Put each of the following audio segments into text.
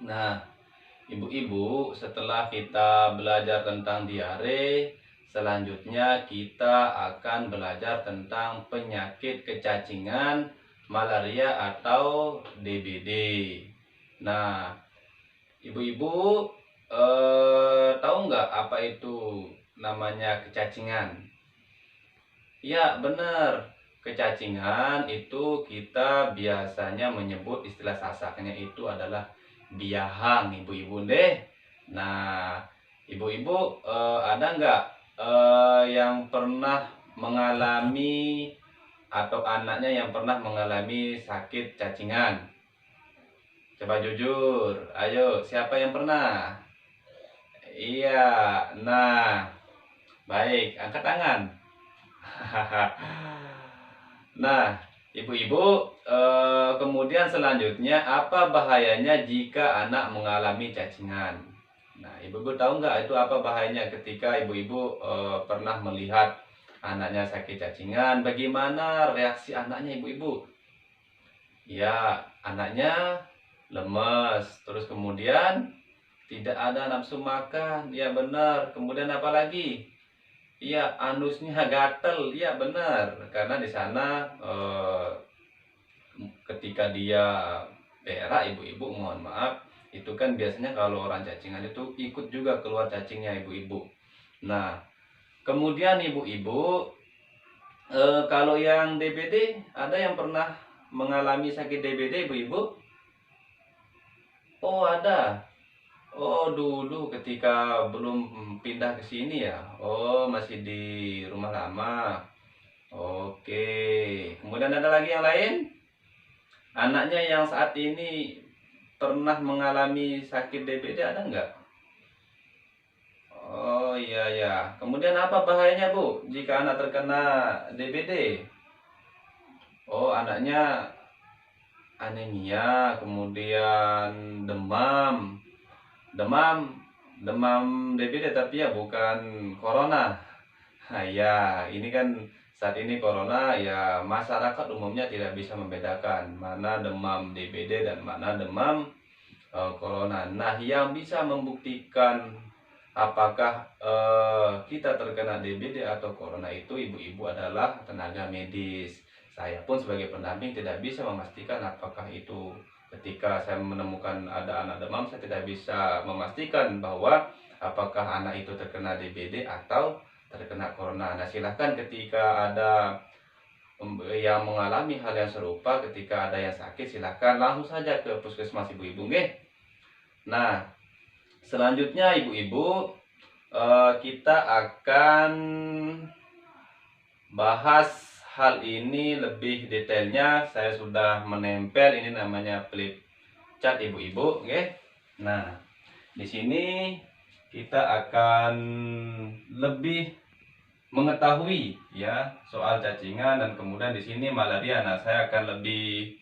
Nah, ibu-ibu, setelah kita belajar tentang diare, selanjutnya kita akan belajar tentang penyakit kecacingan, malaria atau DBD. Nah, ibu-ibu tahu nggak apa itu namanya kecacingan? Ya, benar. Kecacingan itu kita biasanya menyebut istilah sasaknya itu adalah biahang, ibu-ibu deh. Nah, ibu-ibu ada nggak yang pernah mengalami atau anaknya yang pernah mengalami sakit cacingan? Coba jujur, ayo, siapa yang pernah? Iya, nah, baik, angkat tangan. Nah, ibu-ibu, kemudian selanjutnya apa bahayanya jika anak mengalami cacingan? Nah, ibu-ibu tahu nggak itu apa bahayanya ketika ibu-ibu pernah melihat anaknya sakit cacingan? Bagaimana reaksi anaknya ibu-ibu? Ya, anaknya lemes, terus kemudian tidak ada nafsu makan. Ya benar. Kemudian apa lagi? Iya, anusnya gatel. Iya, benar. Karena di sana ketika dia berak, ibu-ibu mohon maaf, itu kan biasanya kalau orang cacingan itu ikut juga keluar cacingnya ibu-ibu. Nah, kemudian ibu-ibu, kalau yang DBD, ada yang pernah mengalami sakit DBD ibu-ibu? Oh, ada. Oh, dulu ketika belum pindah ke sini ya. Oh, masih di rumah lama. Oke. Kemudian ada lagi yang lain? Anaknya yang saat ini pernah mengalami sakit DBD ada nggak? Oh, iya ya. Kemudian apa bahayanya, Bu, jika anak terkena DBD? Oh, anaknya anemia, kemudian demam. Demam, demam DBD tapi ya bukan corona. Nah, ya, ini kan saat ini corona ya masyarakat umumnya tidak bisa membedakan mana demam DBD dan mana demam corona. Nah, yang bisa membuktikan apakah kita terkena DBD atau corona itu ibu-ibu adalah tenaga medis. Saya pun sebagai pendamping tidak bisa memastikan apakah itu ketika saya menemukan ada anak demam, saya tidak bisa memastikan bahwa apakah anak itu terkena DBD atau terkena corona. Nah, silahkan ketika ada yang mengalami hal yang serupa, ketika ada yang sakit, silahkan langsung saja ke puskesmas ibu-ibu, nggih. Nah, selanjutnya ibu-ibu, kita akan bahas hal ini lebih detailnya. Saya sudah menempel ini namanya flip chart ibu-ibu, oke. Nah, di sini kita akan lebih mengetahui ya soal cacingan dan kemudian di sini malaria. Nah, saya akan lebih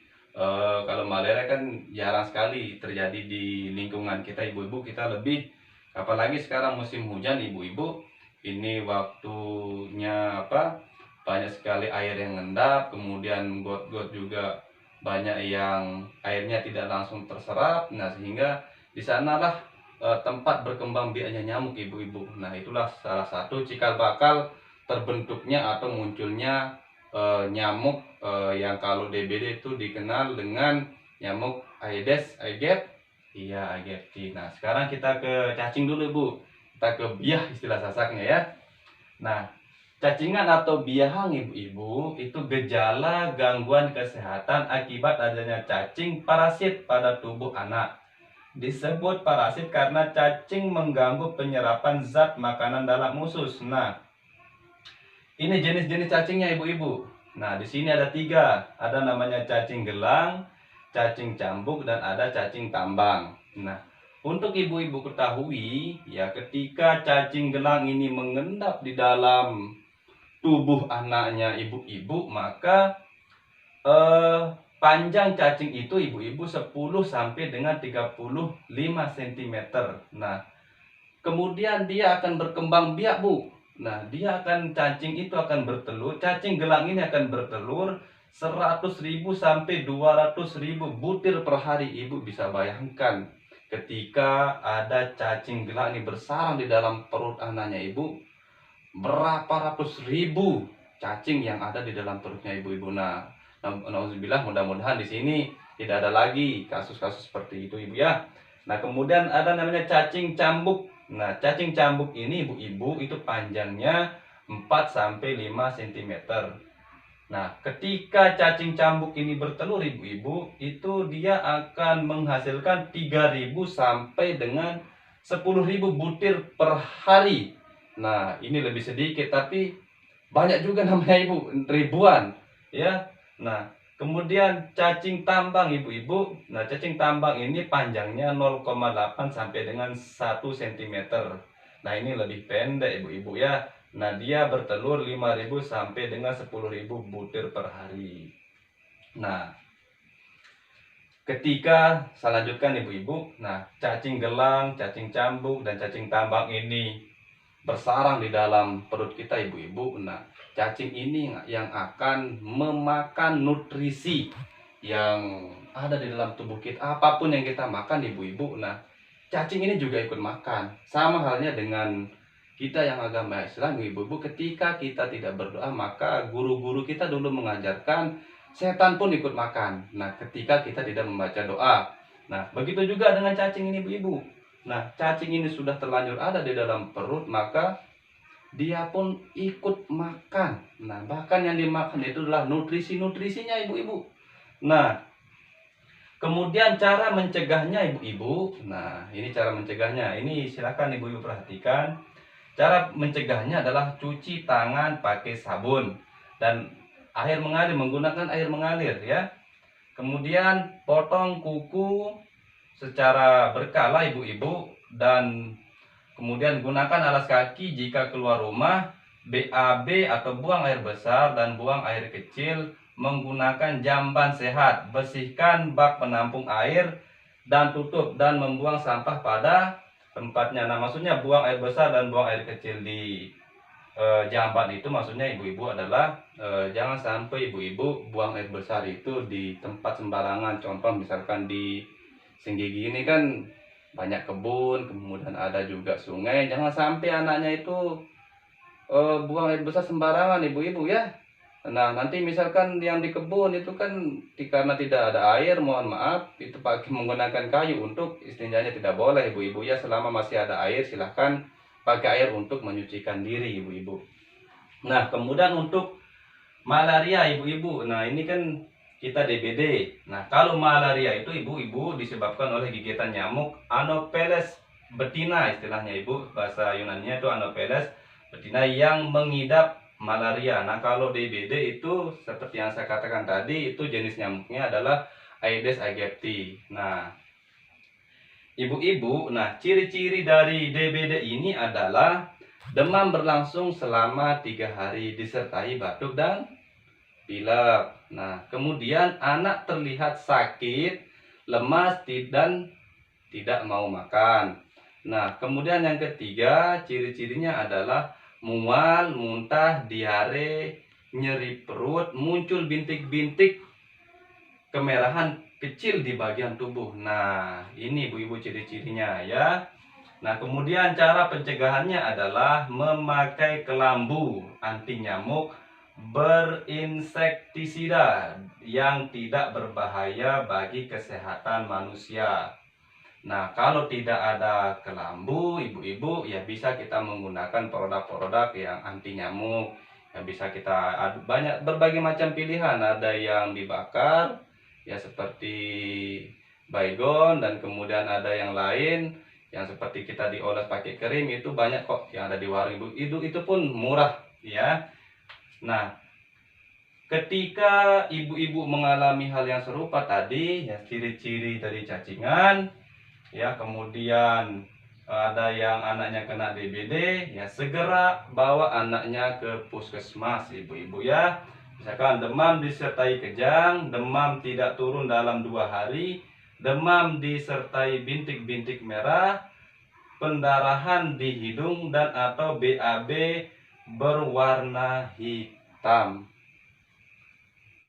kalau malaria kan jarang sekali terjadi di lingkungan kita ibu-ibu, kita lebih apalagi sekarang musim hujan ibu-ibu, ini waktunya apa? Banyak sekali air yang ngendap, kemudian got-got juga banyak yang airnya tidak langsung terserap. Nah, sehingga di sanalah tempat berkembang biaknya nyamuk ibu-ibu. Nah, itulah salah satu cikal bakal terbentuknya atau munculnya nyamuk yang kalau DBD itu dikenal dengan nyamuk Aedes aegypti. Iya, aegypti. Nah, sekarang kita ke cacing dulu, Bu. Kita ke biah istilah sasaknya ya. Nah, cacingan atau biahang ibu-ibu itu gejala gangguan kesehatan akibat adanya cacing parasit pada tubuh anak. Disebut parasit karena cacing mengganggu penyerapan zat makanan dalam usus. Nah, ini jenis-jenis cacingnya ibu-ibu. Nah, di sini ada 3. Ada namanya cacing gelang, cacing cambuk, dan ada cacing tambang. Nah, untuk ibu-ibu ketahui, ya ketika cacing gelang ini mengendap di dalam tubuh anaknya ibu-ibu, maka panjang cacing itu ibu-ibu 10 sampai dengan 35 cm. Nah, kemudian dia akan berkembang biak, Bu. Nah, cacing itu akan bertelur, cacing gelang ini akan bertelur 100.000 sampai 200.000 butir per hari. Ibu bisa bayangkan ketika ada cacing gelak nih bersarang di dalam perut anaknya ibu, berapa ratus ribu cacing yang ada di dalam perutnya ibu-ibu. Nauzubillah, mudah-mudahan di sini tidak ada lagi kasus-kasus seperti itu ibu ya. Nah, kemudian ada namanya cacing cambuk. Nah, cacing cambuk ini ibu-ibu itu panjangnya 4 sampai 5 cm. Nah, ketika cacing cambuk ini bertelur ibu-ibu, itu dia akan menghasilkan 3.000 sampai dengan 10.000 butir per hari. Nah, ini lebih sedikit tapi banyak juga namanya ibu, ribuan ya. Nah, kemudian cacing tambang ibu-ibu. Nah, cacing tambang ini panjangnya 0,8 sampai dengan 1 cm. Nah, ini lebih pendek ibu-ibu ya. Nah, dia bertelur 5.000 sampai dengan 10.000 butir per hari. Nah, ketika saya lanjutkan ibu-ibu, nah cacing gelang, cacing cambuk, dan cacing tambang ini bersarang di dalam perut kita ibu-ibu. Nah, cacing ini yang akan memakan nutrisi yang ada di dalam tubuh kita. Apapun yang kita makan ibu-ibu, nah cacing ini juga ikut makan. Sama halnya dengan kita yang agama Islam ibu-ibu, ketika kita tidak berdoa maka guru-guru kita dulu mengajarkan setan pun ikut makan. Nah, ketika kita tidak membaca doa. Nah, begitu juga dengan cacing ini ibu-ibu. Nah, cacing ini sudah terlanjur ada di dalam perut, maka dia pun ikut makan. Nah, bahkan yang dimakan itu adalah nutrisi-nutrisinya ibu-ibu. Nah, kemudian cara mencegahnya ibu-ibu. Nah, ini cara mencegahnya. Ini silakan ibu-ibu perhatikan. Cara mencegahnya adalah cuci tangan pakai sabun dan air mengalir, menggunakan air mengalir ya. Kemudian potong kuku secara berkala ibu-ibu, dan kemudian gunakan alas kaki jika keluar rumah. BAB atau buang air besar dan buang air kecil menggunakan jamban sehat. Bersihkan bak penampung air dan tutup, dan membuang sampah pada tempatnya. Nah, maksudnya buang air besar dan buang air kecil di jamban itu maksudnya ibu-ibu adalah jangan sampai ibu-ibu buang air besar itu di tempat sembarangan. Contoh misalkan di Singgigi ini kan banyak kebun, kemudian ada juga sungai. Jangan sampai anaknya itu buang air besar sembarangan ibu-ibu ya. Nah, nanti misalkan yang di kebun itu kan karena tidak ada air, mohon maaf, itu pakai menggunakan kayu untuk istilahnya tidak boleh ibu-ibu ya. Selama masih ada air silahkan pakai air untuk menyucikan diri ibu-ibu. Nah, kemudian untuk malaria ibu-ibu. Nah, ini kan kita DBD. Nah, kalau malaria itu ibu-ibu disebabkan oleh gigitan nyamuk Anopheles betina, istilahnya ibu, bahasa Yunaninya itu Anopheles betina yang mengidap malaria. Nah, kalau DBD itu seperti yang saya katakan tadi, itu jenis nyamuknya adalah Aedes aegypti. Nah, ibu-ibu, nah ciri-ciri dari DBD ini adalah demam berlangsung selama 3 hari disertai batuk dan pilek. Nah, kemudian anak terlihat sakit, lemas, dan tidak mau makan. Nah, kemudian yang ketiga, ciri-cirinya adalah mual, muntah, diare, nyeri perut, muncul bintik-bintik kemerahan kecil di bagian tubuh. Nah, ini ibu-ibu ciri-cirinya ya. Nah, kemudian cara pencegahannya adalah memakai kelambu anti nyamuk berinsektisida yang tidak berbahaya bagi kesehatan manusia. Nah, kalau tidak ada kelambu ibu-ibu ya bisa kita menggunakan produk-produk yang anti nyamuk. Ya bisa kita banyak berbagai macam pilihan, ada yang dibakar ya seperti baygon, dan kemudian ada yang lain yang seperti kita dioles pakai krim. Itu banyak kok yang ada di warung ibu. Itu pun murah ya. Nah, ketika ibu-ibu mengalami hal yang serupa tadi ya, ciri-ciri dari cacingan ya, kemudian ada yang anaknya kena DBD ya, segera bawa anaknya ke puskesmas ibu-ibu ya. Misalkan demam disertai kejang, demam tidak turun dalam 2 hari, demam disertai bintik-bintik merah, pendarahan di hidung, dan atau BAB berwarna hitam.